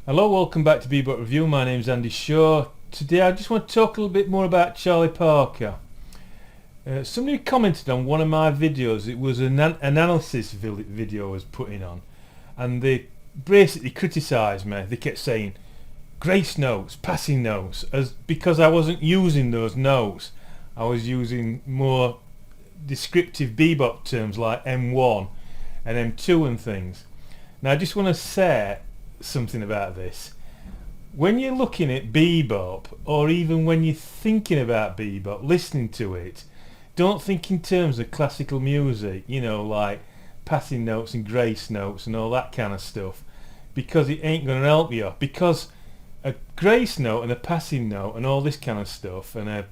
Hello, welcome back to Bebop Review. My name's Andy Shaw. Today I just want to talk a little bit more about Charlie Parker. Somebody commented on one of my videos. It was an analysis video I was putting on, and they basically criticised me. They kept saying grace notes, passing notes, because I wasn't using those notes. I was using more descriptive bebop terms like M1 and M2 and things. Now I just want to say something about this. When you're looking at bebop, or even when you're thinking about bebop, listening to it, don't think in terms of classical music, like passing notes and grace notes and all that kind of stuff, because it ain't going to help you. Because a grace note and a passing note and all this kind of stuff, and a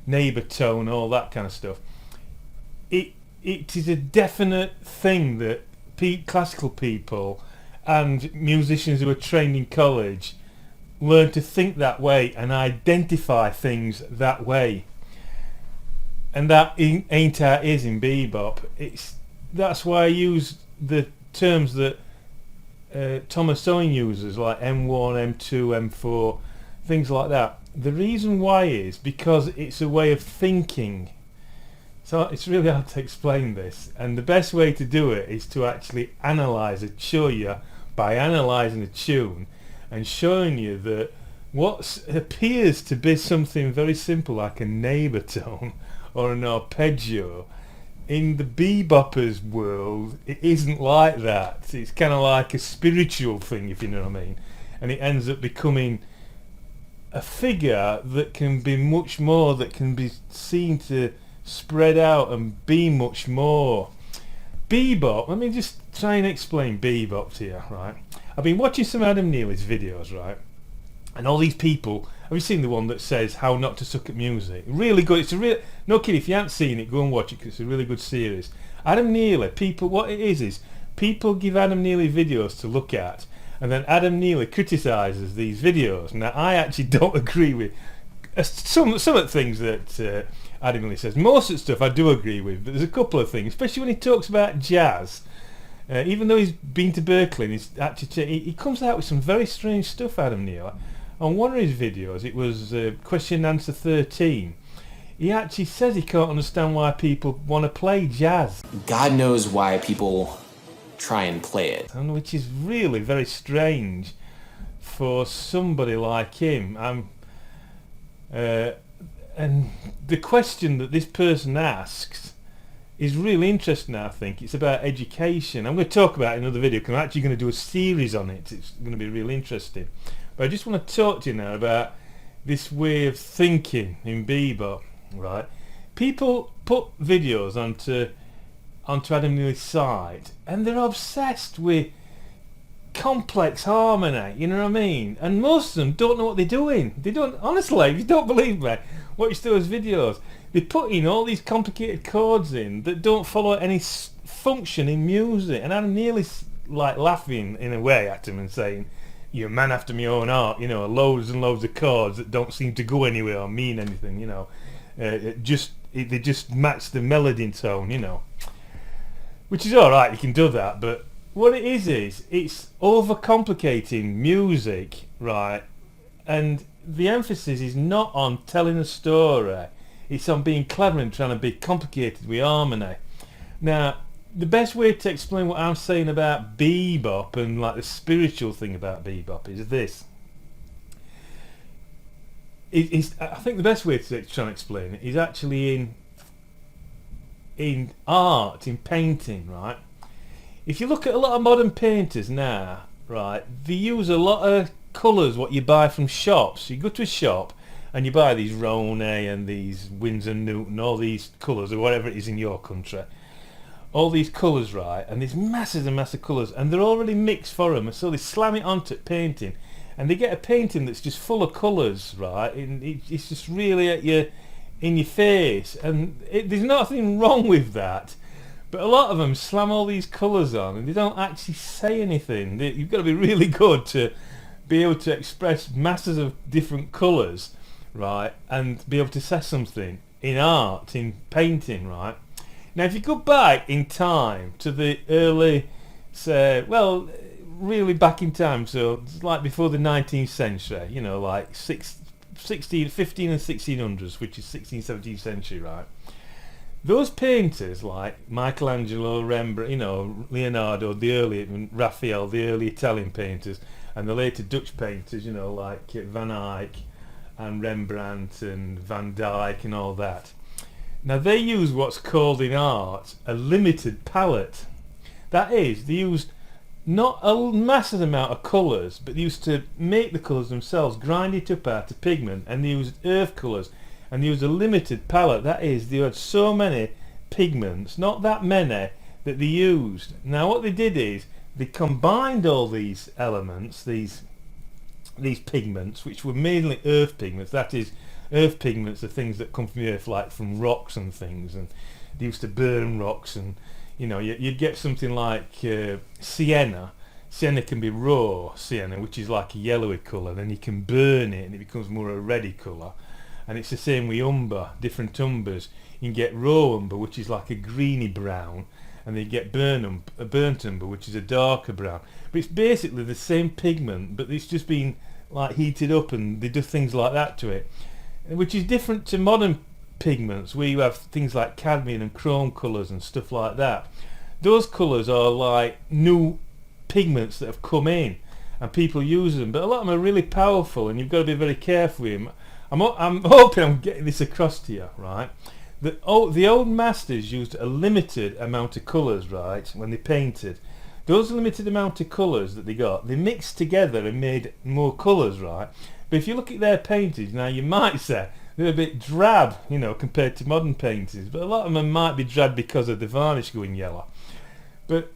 neighbour tone, all that kind of stuff, it is a definite thing that classical people and musicians who are trained in college learn to think that way and identify things that way. And that ain't how it is in bebop. That's why I use the terms that Thomas Owen uses, like M1, M2, M4, things like that. The reason why is because it's a way of thinking. So it's really hard to explain this, and the best way to do it is to actually analyse it, show you by analysing a tune and showing you that what appears to be something very simple like a neighbour tone or an arpeggio, in the bebopper's world it isn't like that. It's kind of like a spiritual thing, if you know what I mean, and it ends up becoming a figure that can be much more, that can be seen to spread out and be much more. Bebop, let me just try and explain bebop to you, right? I've been watching some Adam Neely's videos, right? And all these people, have you seen the one that says how not to suck at music? Really good. It's a real, no kidding, if you haven't seen it, go and watch it, because it's a really good series. Adam Neely, people, what it is people give Adam Neely videos to look at, and then Adam Neely criticises these videos. Now I actually don't agree with some of the things that Adam Neely says. Most of the stuff I do agree with, but there's a couple of things, especially when he talks about jazz. Even though he's been to Berkeley, and he's actually he comes out with some very strange stuff, Adam Neely. On one of his videos, it was question and answer 13. He actually says he can't understand why people want to play jazz. God knows why people try and play it. And which is really very strange for somebody like him. And the question that this person asks is really interesting, I think. It's about education. I'm going to talk about it in another video, because I'm actually going to do a series on it. It's going to be really interesting. But I just want to talk to you now about this way of thinking in bebop, right? People put videos onto Adam Neely's site, and they're obsessed with complex harmony, you know what I mean? And most of them don't know what they're doing. They don't, honestly, if you don't believe me, watch those videos. They put in all these complicated chords in that don't follow any function in music, and Adam Neely's like laughing in a way at him and saying, "You're a man after my own heart, loads and loads of chords that don't seem to go anywhere or mean anything, they just match the melody and tone, which is alright, you can do that, but what it is it's overcomplicating music, right? And the emphasis is not on telling a story, it's on being clever and trying to be complicated with harmony. Now, the best way to explain what I'm saying about bebop and like the spiritual thing about bebop is this. I think the best way to try and explain it is actually in art, in painting, right? If you look at a lot of modern painters now, right, they use a lot of colours what you buy from shops. You go to a shop and you buy these Rhone and these Winsor Newton, all these colours, or whatever it is in your country. All these colours, right, and there's masses and masses of colours, and they're already mixed for them, and so they slam it onto painting, and they get a painting that's just full of colours, right, and it's just really in your face, and there's nothing wrong with that, but a lot of them slam all these colours on, and they don't actually say anything. You've got to be really good to be able to express masses of different colours, right, and be able to say something in art, in painting, right. Now if you go back in time to the early, say, well, really back in time, so it's like before the 19th century, you know, like 15 and 1600s, which is 16th, 17th century, right? Those painters like Michelangelo, Rembrandt, you know, Leonardo, the early, Raphael, the early Italian painters, and the later Dutch painters, you know, like Van Eyck and Rembrandt and Van Dyck and all that. Now they use what's called in art a limited palette. That is, they used not a massive amount of colours, but they used to make the colours themselves, grind it up out of pigment, and they used earth colours. And they used a limited palette. That is, they had so many pigments, not that many, that they used. Now what they did is they combined all these elements, these pigments, which were mainly earth pigments. That is, earth pigments are things that come from the earth, like from rocks and things. And they used to burn rocks, and you know, you'd get something like sienna. Sienna can be raw sienna, which is like a yellowy colour. Then you can burn it, and it becomes more a reddy colour. And it's the same with umber, different umbers. You can get raw umber, which is like a greeny brown, and then you get burnt umber, which is a darker brown. But it's basically the same pigment, but it's just been like heated up, and they do things like that to it, which is different to modern pigments, where you have things like cadmium and chrome colours and stuff like that. Those colours are like new pigments that have come in, and people use them, but a lot of them are really powerful, and you've got to be very careful with them. I'm hoping I'm getting this across to you, right? The old masters used a limited amount of colours, right, when they painted. Those limited amount of colours that they got, they mixed together and made more colours, right? But if you look at their paintings, now you might say they're a bit drab, you know, compared to modern paintings, but a lot of them might be drab because of the varnish going yellow. But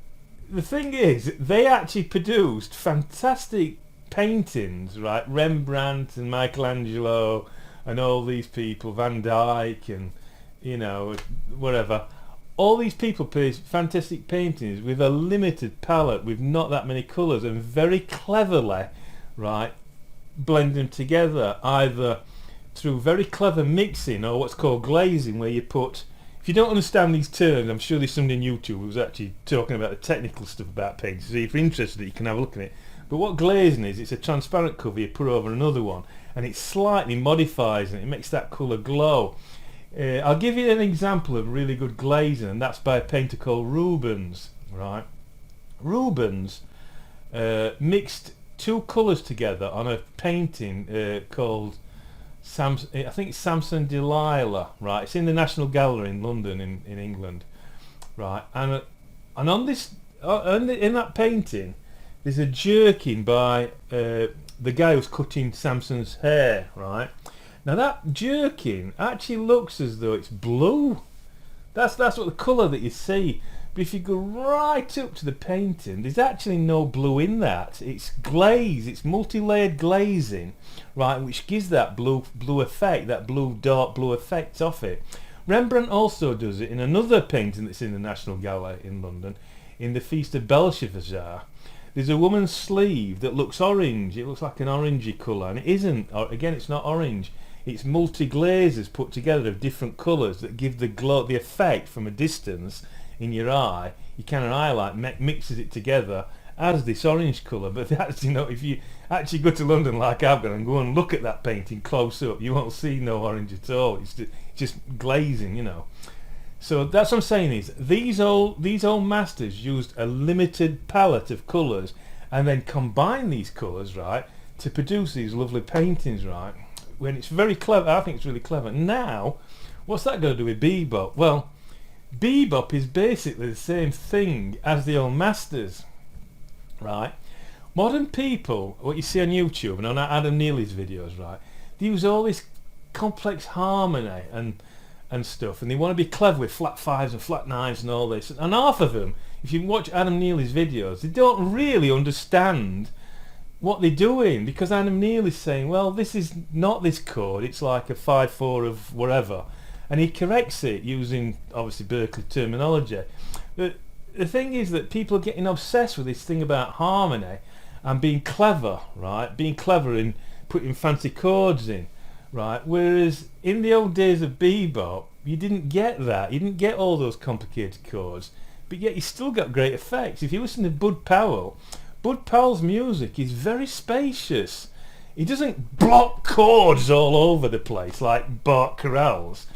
the thing is, they actually produced fantastic paintings, right? Rembrandt and Michelangelo and all these people, Van Dyck and, you know, whatever. All these people produced fantastic paintings with a limited palette, with not that many colours, and very cleverly, right, blend them together, either through very clever mixing or what's called glazing, where you put, if you don't understand these terms, I'm sure there's somebody on YouTube who's actually talking about the technical stuff about painting, so if you're interested you can have a look at it. But what glazing is, it's a transparent cover you put over another one, and it slightly modifies and it makes that colour glow. I'll give you an example of really good glazing, and that's by a painter called Rubens, right? Rubens mixed two colours together on a painting called I think it's Samson Delilah, right? It's in the National Gallery in London, in England, right? And on this, in that painting, there's a jerking by the guy who's cutting Samson's hair, right? Now that jerkin actually looks as though it's blue. That's what the colour that you see. But if you go right up to the painting, there's actually no blue in that. It's glaze, it's multi-layered glazing, right, which gives that blue effect, that dark blue effect off it. Rembrandt also does it in another painting that's in the National Gallery in London, in the Feast of Belshazzar. There's a woman's sleeve that looks orange. It looks like an orangey colour, and it isn't. Again, it's not orange. It's multi-glazes put together of different colours that give the glow, the effect from a distance in your eye. Your kind of highlight mixes it together as this orange colour. But that's, you know, if you actually go to London like I've done and go and look at that painting close up, you won't see no orange at all. It's just glazing, you know. So that's what I'm saying is these old masters used a limited palette of colours and then combined these colours, right, to produce these lovely paintings, right? When it's very clever, I think it's really clever. Now, what's that got to do with Bebop? Well, Bebop is basically the same thing as the old masters, right? Modern people, what you see on YouTube and on Adam Neely's videos, right, they use all this complex harmony and stuff, and they want to be clever with flat fives and flat nines and all this, and half of them, if you watch Adam Neely's videos, they don't really understand what they're doing, because Adam Neely's saying, well, this is not this chord, it's like a 5/4 of whatever, and he corrects it using obviously Berkeley terminology. But the thing is that people are getting obsessed with this thing about harmony and being clever, right, being clever in putting fancy chords in, right, whereas in the old days of Bebop you didn't get that, you didn't get all those complicated chords, but yet you still got great effects. If you listen to Bud Bud Powell's music is very spacious. He doesn't block chords all over the place like Bart Corrals.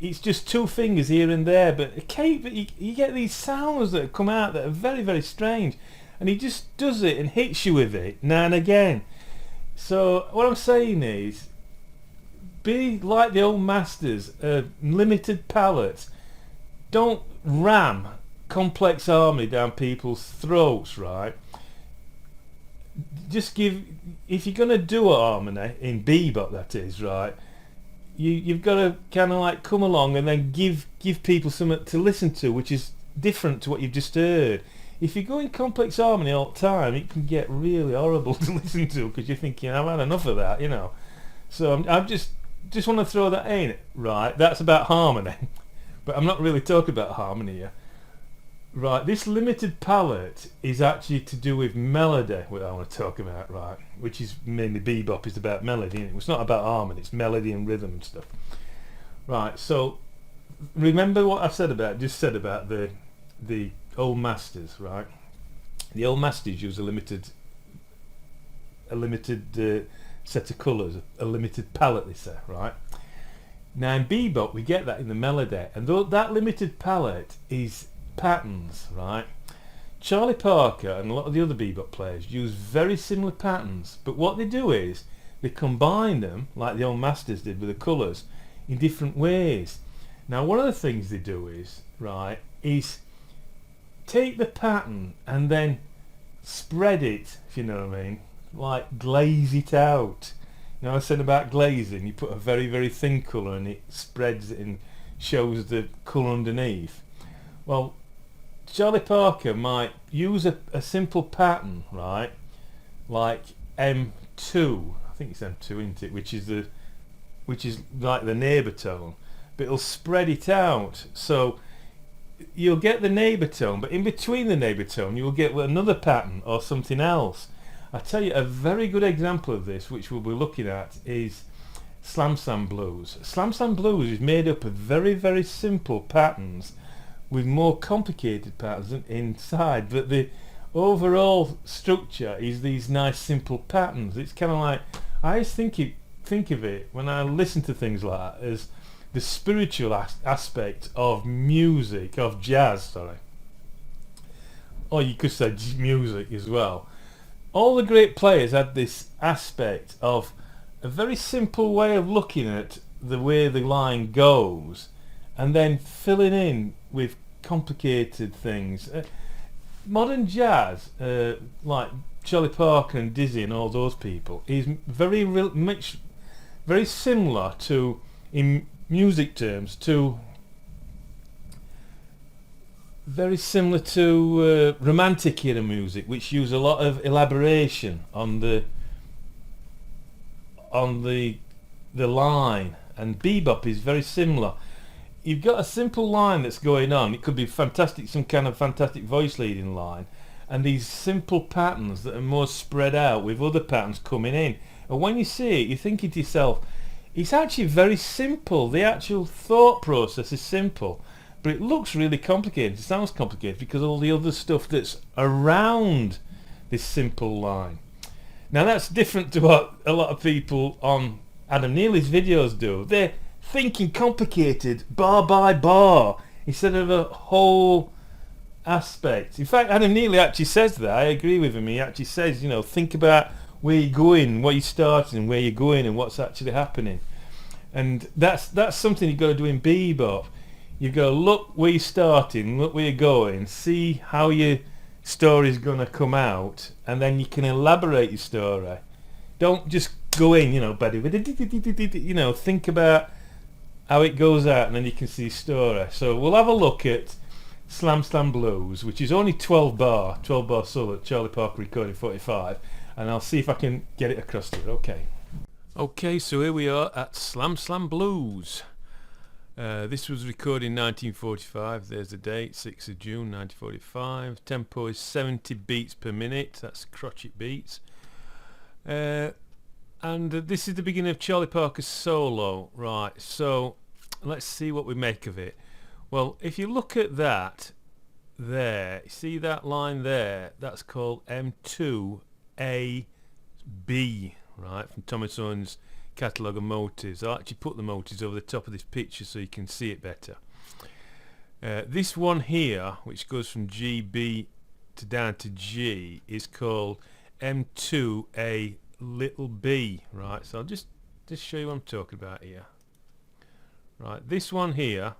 It's just two fingers here and there, but you get these sounds that come out that are very, very strange, and he just does it and hits you with it now and again. So what I'm saying is, be like the old masters, limited palette. Don't ram complex harmony down people's throats, right? Just if you're going to do a harmony, in bebop that is, right, you've got to kind of like come along and then give people something to listen to, which is different to what you've just heard. If you go in complex harmony all the time, it can get really horrible to listen to, because you're thinking, I've had enough of that, you know. So I'm just want to throw that in, right? That's about harmony, but I'm not really talking about harmony here. Right, this limited palette is actually to do with melody, what I want to talk about, right? Which is mainly bebop, is about melody, isn't it? It's not about harmony, it's melody and rhythm and stuff. Right, so remember what I said about the old masters, right? The old masters use a limited set of colours, a limited palette, they say, right? Now in bebop we get that in the melody, and though that limited palette is patterns, right? Charlie Parker and a lot of the other bebop players use very similar patterns, but what they do is they combine them, like the old masters did with the colours, in different ways. Now one of the things they do is, right, is take the pattern and then spread it, if you know what I mean, like glaze it out. You know, I said about glazing, you put a very, very thin colour and it spreads it and shows the colour underneath. Well, Charlie Parker might use a simple pattern, right, like M2, I think it's M2, isn't it, which is like the neighbour tone, but it'll spread it out, so you'll get the neighbour tone, but in between the neighbour tone you'll get another pattern or something else. I tell you, a very good example of this, which we'll be looking at, is Slam Slam Blues. Slam Slam Blues is made up of very, very simple patterns with more complicated patterns inside, but the overall structure is these nice simple patterns. It's kind of like, I always think of it when I listen to things like that as the spiritual aspect of music, of jazz, sorry, or you could say music as well. All the great players had this aspect of a very simple way of looking at the way the line goes, and then filling in with complicated things. Modern jazz, like Charlie Parker and Dizzy and all those people, is very similar to, in music terms, to romantic era music, which use a lot of elaboration on the line, and bebop is very similar. You've got a simple line that's going on, it could be fantastic, some kind of fantastic voice leading line, and these simple patterns that are more spread out with other patterns coming in, and when you see it you're thinking to yourself, it's actually very simple. The actual thought process is simple, but it looks really complicated, it sounds complicated because of all the other stuff that's around this simple line. Now that's different to what a lot of people on Adam Neely's videos do. They're thinking complicated bar by bar instead of a whole aspect. In fact, Adam Neely actually says that. I agree with him. He actually says, you know, think about where you're going, where you're starting, where you're going, and what's actually happening. And that's something you've got to do in bebop. You've got to look where you're starting, look where you're going, see how your story's going to come out, and then you can elaborate your story. Don't just go in, you know, think about how it goes out, and then you can see story. So we'll have a look at Slam Slam Blues, which is only 12 bar solo, Charlie Parker recording 45, and I'll see if I can get it across to you. Okay, so here we are at Slam Slam Blues. This was recorded in 1945, there's the date, 6th of June 1945. Tempo is 70 beats per minute, that's crotchet beats. And this is the beginning of Charlie Parker's solo. Right, so let's see what we make of it. Well, if you look at that, there, see that line there, that's called M2A B, right, from Thomas Owen's catalogue of motives. I'll actually put the motives over the top of this picture so you can see it better. This one here, which goes from G, B to down to G, is called M2A little b, right? So I'll just show you what I'm talking about here. Right, this one here,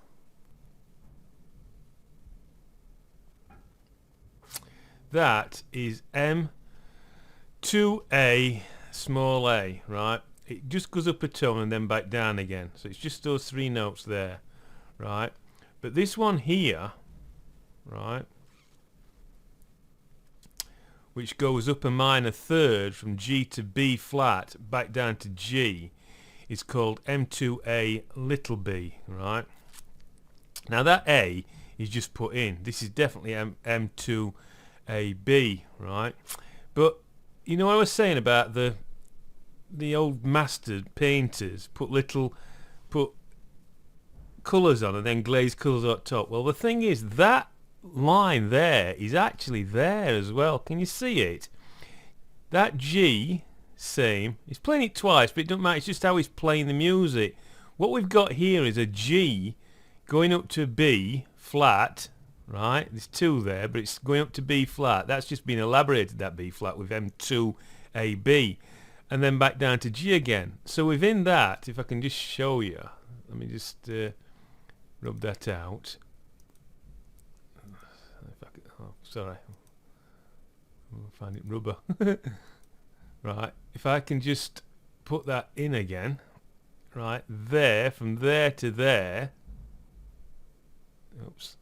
that is M2A small a, right? It just goes up a tone and then back down again. So it's just those three notes there, right? But this one here, right, which goes up a minor third from G to B flat back down to G, is called M2A little b, right? Now that A is just put in. This is definitely M2AB, right? But you know what I was saying about the old master painters put colours on and then glazed colours on top. Well, the thing is, that line there is actually there as well. Can you see it? That G, same, he's playing it twice, but it doesn't matter, it's just how he's playing the music. What we've got here is a G going up to B flat, right? There's two there, but it's going up to B flat. That's just been elaborated, that B flat, with M2AB, and then back down to G again. So within that, if I can just show you, let me just rub that out. If I could, oh, sorry, I'll find it rubber. Right, if I can just put that in again, right, there, from there to there, oops,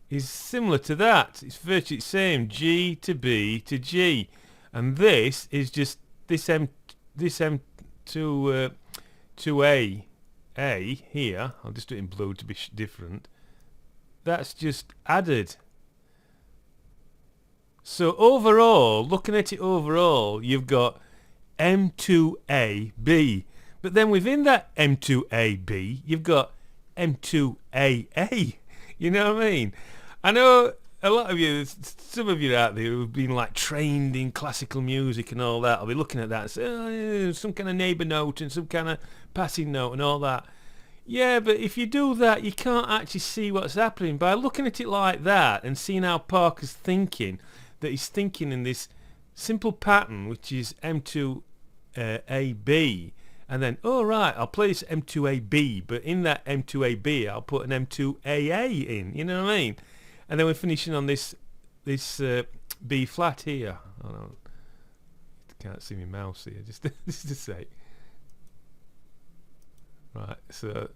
is similar to that. It's virtually the same, G to B to G, and this is just this M2A here. I'll just do it in blue to be different. That's just added. So overall, looking at it overall, you've got M2AB, but then within that M2AB, you've got M2AA. You know what I mean? I know a lot of you, some of you out there who've been like trained in classical music and all that, I'll be looking at that and say, oh, yeah, some kind of neighbour note and some kind of passing note and all that. Yeah, but if you do that, you can't actually see what's happening. By looking at it like that and seeing how Parker's thinking, that he's thinking in this simple pattern, which is M2AB, and then, oh right, I'll play this M2AB, but in that M2AB, I'll put an M2AA in, you know what I mean? And then we're finishing on this B flat here. Oh no, can't see my mouse here, just to say. Right, so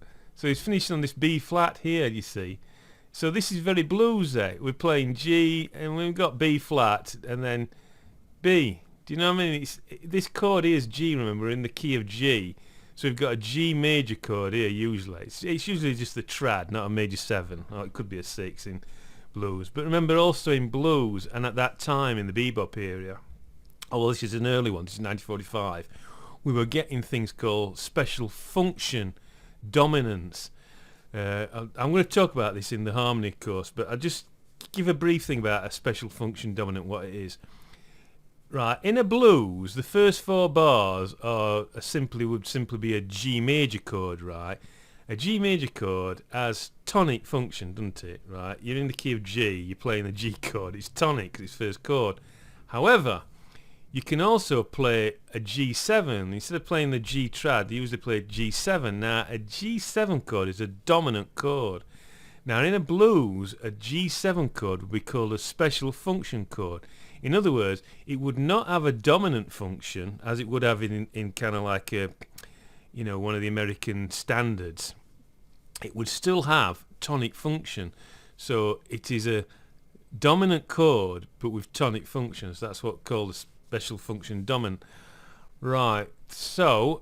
he's finishing on this B flat here, you see. So this is very bluesy. We're playing G, and we've got B flat, and then B. Do you know what I mean? This chord here is G, remember, in the key of G. So we've got a G major chord here, usually. It's usually just a trad, not a major 7. Or it could be a 6 in blues. But remember, also in blues, and at that time in the Bebop area, although this is an early one, this is 1945, we were getting things called special function dominance. I'm going to talk about this in the harmony course, but I'll just give a brief thing about a special function dominant, what it is. Right, in a blues, the first 4 bars would simply be a G major chord, right? A G major chord has tonic function, doesn't it? Right, you're in the key of G, you're playing the G chord, it's tonic because it's first chord. However, you can also play a G7. Instead of playing the G trad, they usually play G7. Now, a G7 chord is a dominant chord. Now, in a blues, a G7 chord would be called a special function chord. In other words, it would not have a dominant function as it would have in kind of like a, you know, one of the American standards. It would still have tonic function. So it is a dominant chord, but with tonic functions. That's what called a special function dominant. Right, so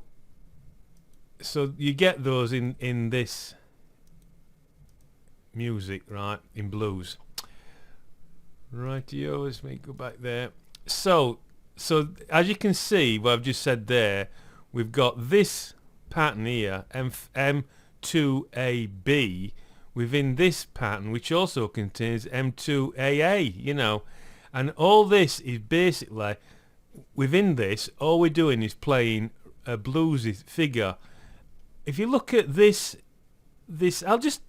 you get those in this music, right, in blues. Rightio, let me go back there. So as you can see, what I've just said there, we've got this pattern here, M2AB, within this pattern, which also contains M2AA, you know. And all this is basically, within this, all we're doing is playing a bluesy figure. If you look at this, I'll just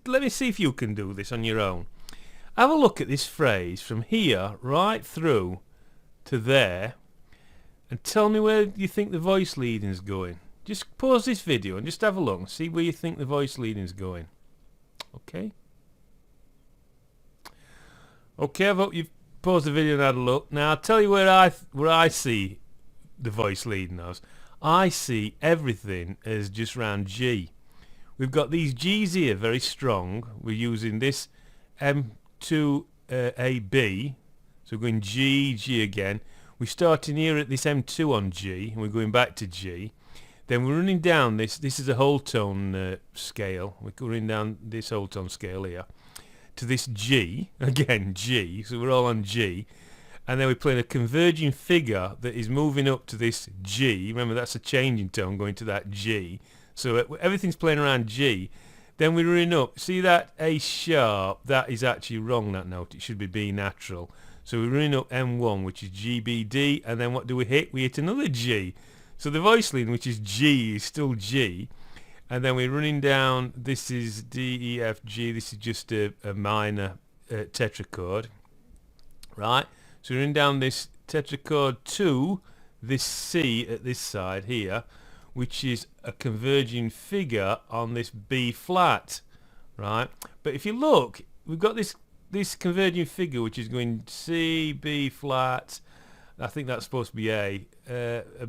let me see if you can do this on your own. Have a look at this phrase from here right through to there, and tell me where you think the voice leading is going. Just pause this video and just have a look and see where you think the voice leading is going. Okay? Okay, I hope you've paused the video and had a look. Now I'll tell you where I see the voice leading us. I see everything as just round G. We've got these G's here very strong. We're using this M2AB. So we're going G, G again. We're starting here at this M2 on G, and we're going back to G. Then we're running down this. This is a whole tone scale. We're running down this whole tone scale here to this G. Again, G. So we're all on G. And then we're playing a converging figure that is moving up to this G. Remember, that's a changing tone going to that G. So everything's playing around G. Then we're running up. See that A sharp? That is actually wrong, that note. It should be B natural. So we're running up M1, which is G, B, D. And then what do we hit? We hit another G. So the voice leading, which is G, is still G. And then we're running down. This is D, E, F, G. This is just a minor tetrachord. Right? So we're running down this tetrachord to this C at this side here, which is a converging figure on this B flat, right? But if you look, we've got this converging figure which is going C, B flat. I think that's supposed to be a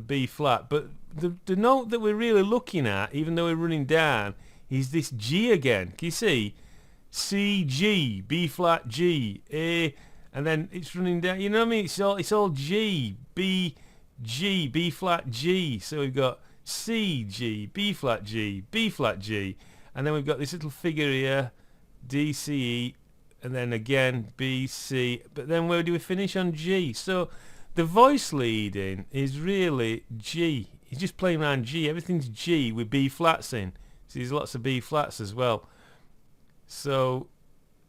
B flat. But the note that we're really looking at, even though we're running down, is this G again. Can you see? C, G, B flat, G, A, and then it's running down. You know what I mean? It's all G, B, G, B flat, G. So we've got C, G, B flat, G, B flat, G, and then we've got this little figure here, D, C, E, and then again B, C, but then where do we finish? On G. So the voice leading is really G. He's just playing around G. Everything's G with B flats in. So there's lots of B flats as well. So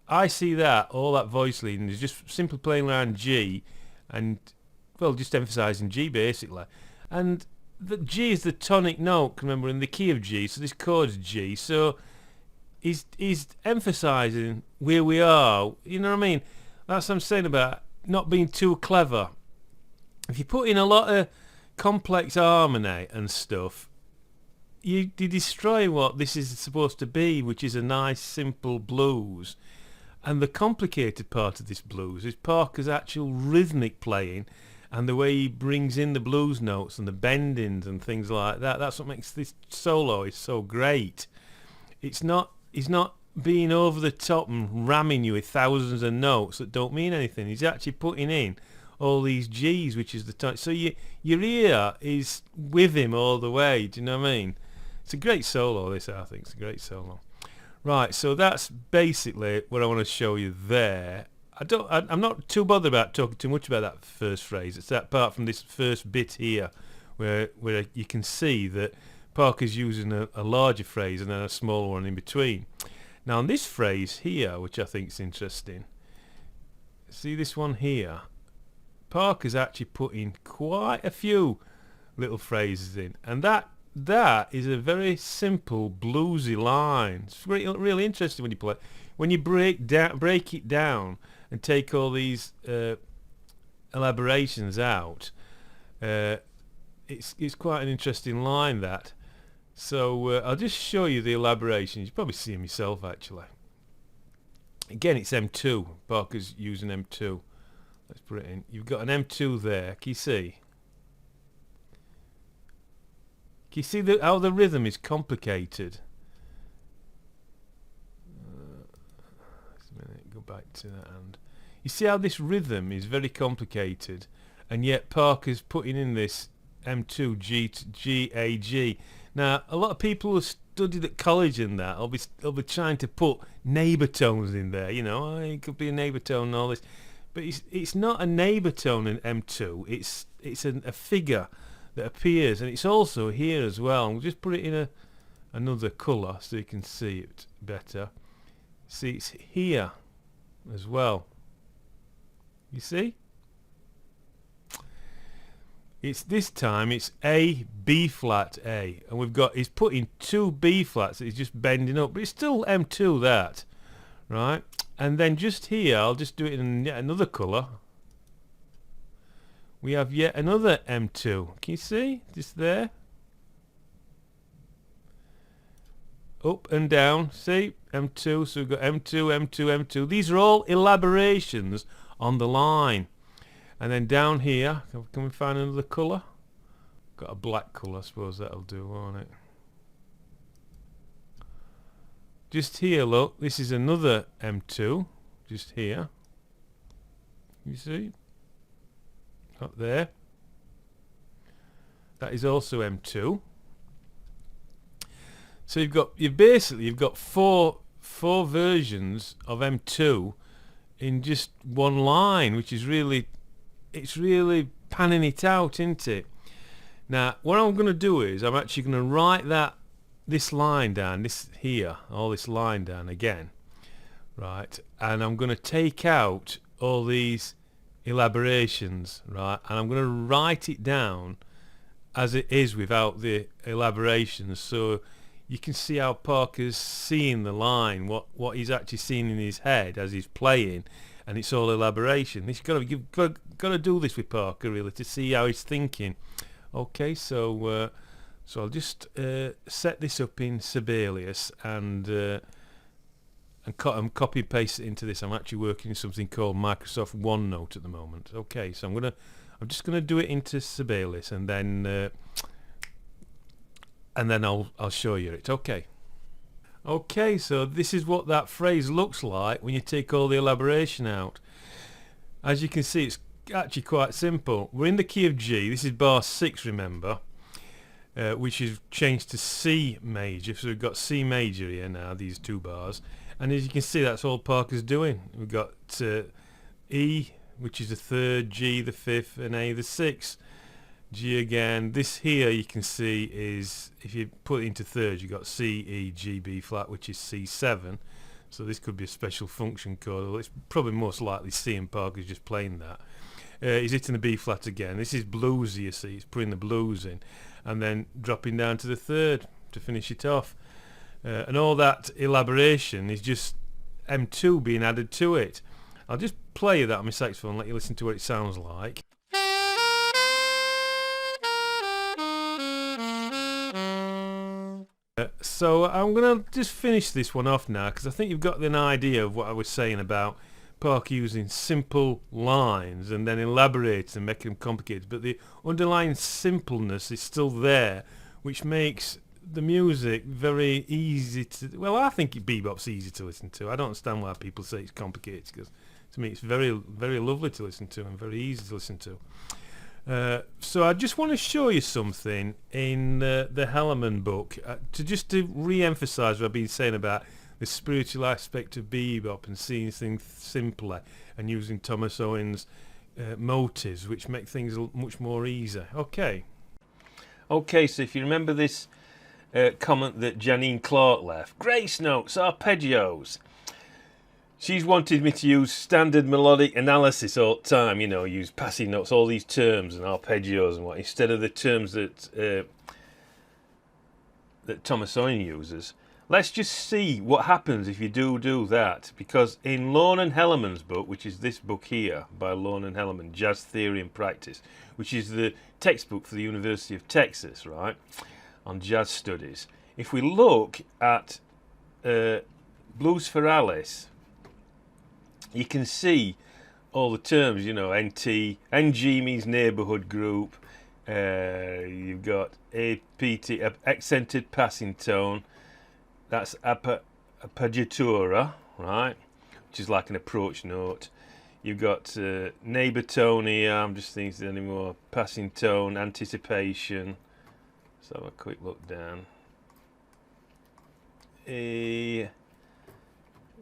I see that all that voice leading is just simply playing around G, and well, just emphasizing G basically. And the G is the tonic note, remember, in the key of G, so this chord's G, so he's emphasising where we are, you know what I mean? That's what I'm saying about not being too clever. If you put in a lot of complex harmony and stuff, you destroy what this is supposed to be, which is a nice, simple blues. And the complicated part of this blues is Parker's actual rhythmic playing, and the way he brings in the blues notes and the bendings and things like that. That's what makes this solo is so great. He's not being over the top and ramming you with thousands of notes that don't mean anything. He's actually putting in all these G's, which is the tone. So your ear is with him all the way. Do you know what I mean? It's a great solo, this, I think. It's a great solo. Right, so that's basically what I want to show you there. I'm not too bothered about talking too much about that first phrase. It's that part from this first bit here where you can see that Parker's using a larger phrase and then a smaller one in between. Now on this phrase here, which I think is interesting, see this one here, Parker's actually putting quite a few little phrases in, and that is a very simple bluesy line. It's really interesting when you play. When you break it down and take all these elaborations out, it's quite an interesting line, that. So I'll just show you the elaborations. You probably see them yourself actually. Again, it's M2. Parker's using M2. Let's put it in. You've got an M2 there. Can you see? Can you see how the rhythm is complicated? Just a minute, go back to that hand. You see how this rhythm is very complicated, and yet Parker's putting in this M2 G to G A G. Now, a lot of people who studied at college in that, I'll be trying to put neighbour tones in there. You know, it could be a neighbour tone and all this, but it's not a neighbour tone in M2. It's a figure that appears, and it's also here as well. We'll just put it in another colour so you can see it better. See, it's here as well. You see? It's this time it's A, B flat, A, and we've got, he's putting two B flats that he's just bending up, but it's still M2 that, right? And then just here, I'll just do it in yet another colour. We have yet another M2. Can you see? Just there. Up and down. See? M2. So we've got M2, M2, M2. These are all elaborations on the line. And then down here, can we find another colour? Got a black colour, I suppose that'll do, won't it? Just here, look, this is another M2, just here. You see? Up there. That is also M2. So you've got four versions of M2 in just one line, which is really, it's really panning it out, isn't it? Now, what I'm going to do is I'm actually going to write this line down, this here, all this line down again, right? And I'm going to take out all these elaborations, right? And I'm going to write it down as it is without the elaborations, so you can see how Parker's seeing the line, what he's actually seeing in his head as he's playing, and it's all elaboration. You've got to do this with Parker really to see how he's thinking. Okay, so I'll just set this up in Sibelius and copy and paste it into this. I'm actually working in something called Microsoft OneNote at the moment. Okay, so I'm just gonna do it into Sibelius and then I'll show you it. Okay, so this is what that phrase looks like when you take all the elaboration out. As you can see, it's actually quite simple. We're in the key of G. This is bar 6, remember, which is changed to C major. So we've got C major here now, these two bars. And as you can see, that's all Parker's doing. We've got E, which is the 3rd, G the 5th, and A the 6th. G again. This here you can see is, if you put it into thirds, you've got C, E, G, B flat, which is C7. So this could be a special function chord. Well, it's probably most likely C, and Parker's just playing that. He's hitting the B flat again. This is bluesy, you see. It's putting the blues in. And then dropping down to the 3rd to finish it off. And all that elaboration is just M2 being added to it. I'll just play that on my saxophone and let you listen to what it sounds like. So I'm going to just finish this one off now, because I think you've got an idea of what I was saying about Parker using simple lines and then elaborating and making them complicated, but the underlying simpleness is still there, which makes the music very easy to... Well, I think bebop's easy to listen to. I don't understand why people say it's complicated, because to me it's very, very lovely to listen to and very easy to listen to. So I just want to show you something in the Hellerman book to re-emphasize what I've been saying about the spiritual aspect of bebop and seeing things simpler and using Thomas Owen's motives, which make things much more easier. Okay, so if you remember this comment that Janine Clark left, grace notes, arpeggios. She's wanted me to use standard melodic analysis all the time, you know, use passing notes, all these terms and arpeggios and what, instead of the terms that Thomas Owen uses. Let's just see what happens if you do that, because in Lorne and Hellerman's book, which is this book here by Lorne and Hellerman, Jazz Theory and Practice, which is the textbook for the University of Texas, right, on jazz studies. If we look at Blues for Alice, you can see all the terms, you know, NG means neighbourhood group, you've got APT, accented passing tone, that's appoggiatura, right, which is like an approach note. You've got neighbour tone here, I'm just thinking there's any more, passing tone, anticipation. Let's have a quick look down. A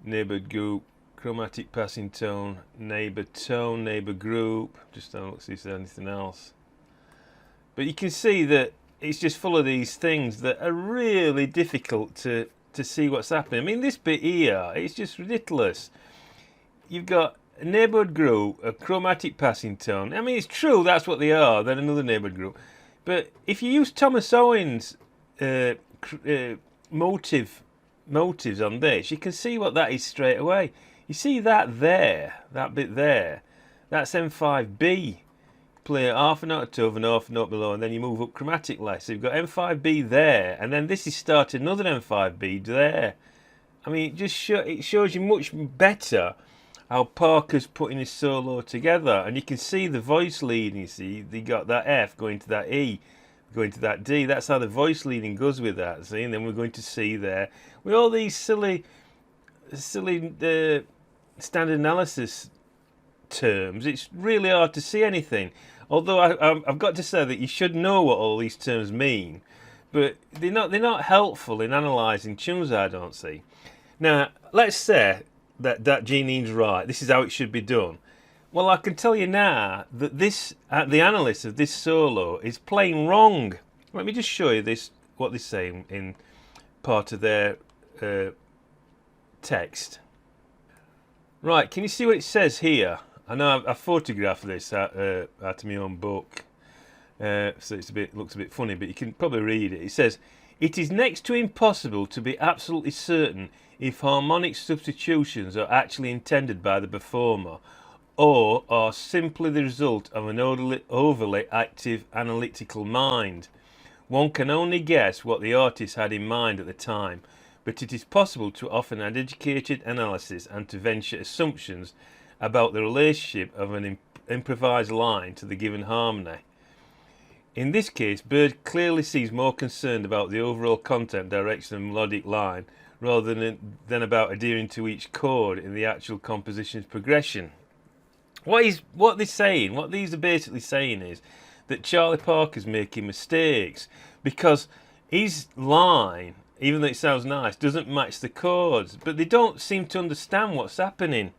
neighbourhood group, chromatic passing tone, neighbour group. Just don't look see if there's anything else. But you can see that it's just full of these things that are really difficult to to see what's happening. I mean, this bit here, it's just ridiculous. You've got a neighbourhood group, a chromatic passing tone. I mean, it's true, that's what they are. Then another neighbourhood group. But if you use Thomas Owen's motives on this, you can see what that is straight away. You see that there, that bit there, that's M5B. Play half a note above and half a note below, and then you move up chromatically. So you've got M5B there, and then this is starting another M5B there. I mean, it shows you much better how Parker's putting his solo together, and you can see the voice leading. You see, they got that F going to that E, going to that D. That's how the voice leading goes with that. See, and then we're going to C there with all these silly standard analysis terms. It's really hard to see anything. Although I've got to say that you should know what all these terms mean, but they're not helpful in analysing tunes, I don't see. Now, let's say that Jeanine's right. This is how it should be done. Well, I can tell you now that the analyst of this solo is playing wrong. Let me just show you what they're saying in part of their text. Right, can you see what it says here? I know I photographed this out of my own book, so looks a bit funny, but you can probably read it. It says, "It is next to impossible to be absolutely certain if harmonic substitutions are actually intended by the performer, or are simply the result of an overly active analytical mind. One can only guess what the artist had in mind at the time, but it is possible to offer an educated analysis and to venture assumptions about the relationship of an improvised line to the given harmony. In this case, Bird clearly seems more concerned about the overall content, direction of the melodic line rather than about adhering to each chord in the actual composition's progression." What they're saying, what these are basically saying is that Charlie Parker's making mistakes because his line, even though it sounds nice, doesn't match the chords, but they don't seem to understand what's happening.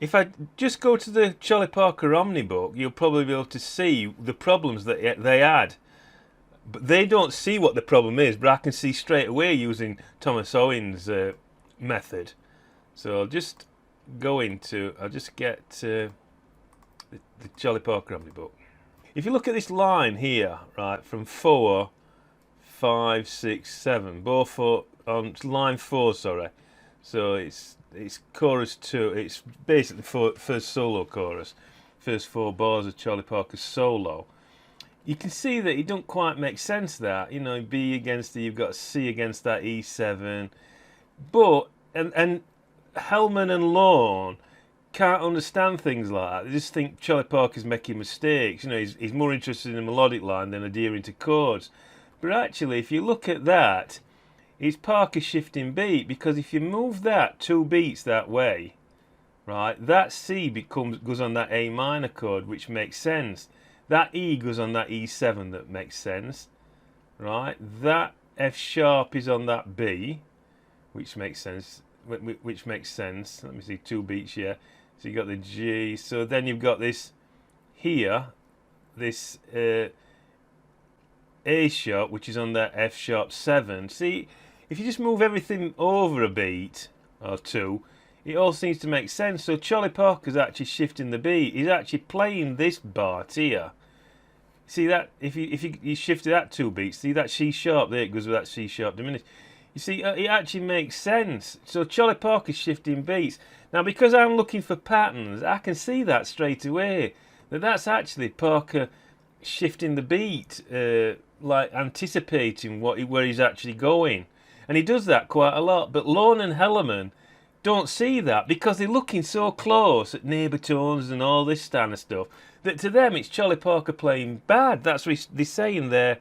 If I just go to the Charlie Parker Omni book, you'll probably be able to see the problems that they had. But they don't see what the problem is, but I can see straight away using Thomas Owen's method. So I'll just get the Charlie Parker Omni book. If you look at this line here, right, from 4, 5, 6, 7, both on line 4, sorry. So it's chorus 2. It's basically first solo chorus, first 4 bars of Charlie Parker's solo. You can see that it don't quite make sense. That, you know, B against the, you've got C against that E7, but and Hellman and Lorne can't understand things like that. They just think Charlie Parker's making mistakes. You know, he's more interested in the melodic line than adhering to chords. But actually, if you look at that, it's Parker shifting beat, because if you move that 2 beats that way, right, that C goes on that A minor chord, which makes sense. That E goes on that E7, that makes sense, right? That F sharp is on that B, which makes sense. Let me see, 2 beats here. So you've got the G. So then you've got this here, this A sharp, which is on that F sharp 7. See, if you just move everything over a beat or 2, it all seems to make sense. So Charlie Parker's actually shifting the beat. He's actually playing this part here. See that? If you shifted that 2 beats, see that C sharp there, it goes with that C sharp diminished. You see, it actually makes sense. So Charlie Parker's shifting beats. Now, because I'm looking for patterns, I can see that straight away. That's actually Parker shifting the beat, like anticipating where he's actually going. And he does that quite a lot. But Lorne and Hellerman don't see that because they're looking so close at neighbour tones and all this kind of stuff that to them it's Charlie Parker playing bad. That's what they say in their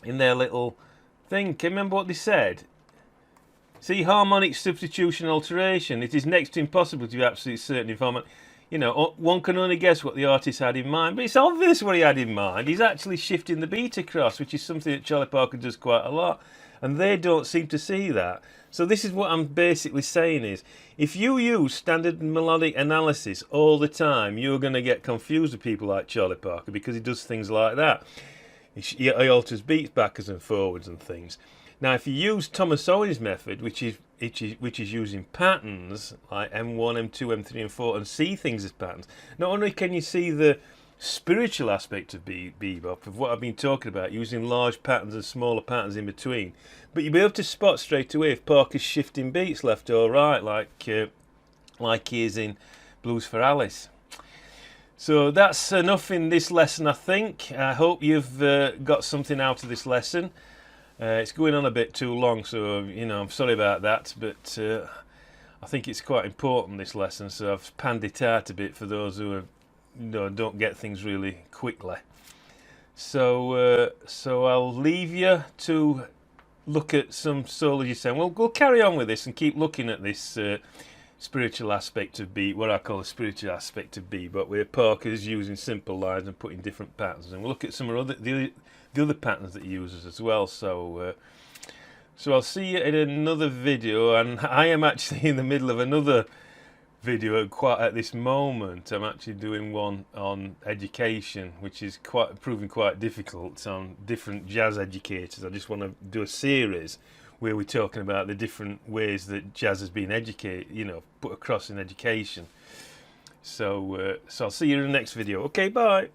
little thing. Can you remember what they said? See, harmonic substitution alteration. It is next to impossible to be absolutely certain if harmonic. You know, one can only guess what the artist had in mind, but it's obvious what he had in mind. He's actually shifting the beat across, which is something that Charlie Parker does quite a lot, and they don't seem to see that. So this is what I'm basically saying is, if you use standard melodic analysis all the time, you're going to get confused with people like Charlie Parker because he does things like that. He alters beats backwards and forwards and things. Now, if you use Thomas Owen's method, which is using patterns like M1, M2, M3, and 4, and see things as patterns, not only can you see the spiritual aspect of bebop, of what I've been talking about, using large patterns and smaller patterns in between, but you'll be able to spot straight away if Parker's shifting beats left or right, like he is in Blues for Alice. So that's enough in this lesson, I think. I hope you've got something out of this lesson. It's going on a bit too long, so I'm sorry about that, but I think it's quite important, this lesson, so I've panned it out a bit for those who don't get things really quickly. So I'll leave you to look at some solos you're saying. We'll carry on with this and keep looking at this spiritual aspect of what I call the spiritual aspect of bebop, where Parker's using simple lines and putting different patterns, and we'll look at some of the other patterns that he uses as well. So I'll see you in another video, and I am actually in the middle of another video quite at this moment. I'm actually doing one on education, which is proving quite difficult, on different jazz educators. I just want to do a series where we're talking about the different ways that jazz has been educated, put across in education. So I'll see you in the next video. Okay, bye.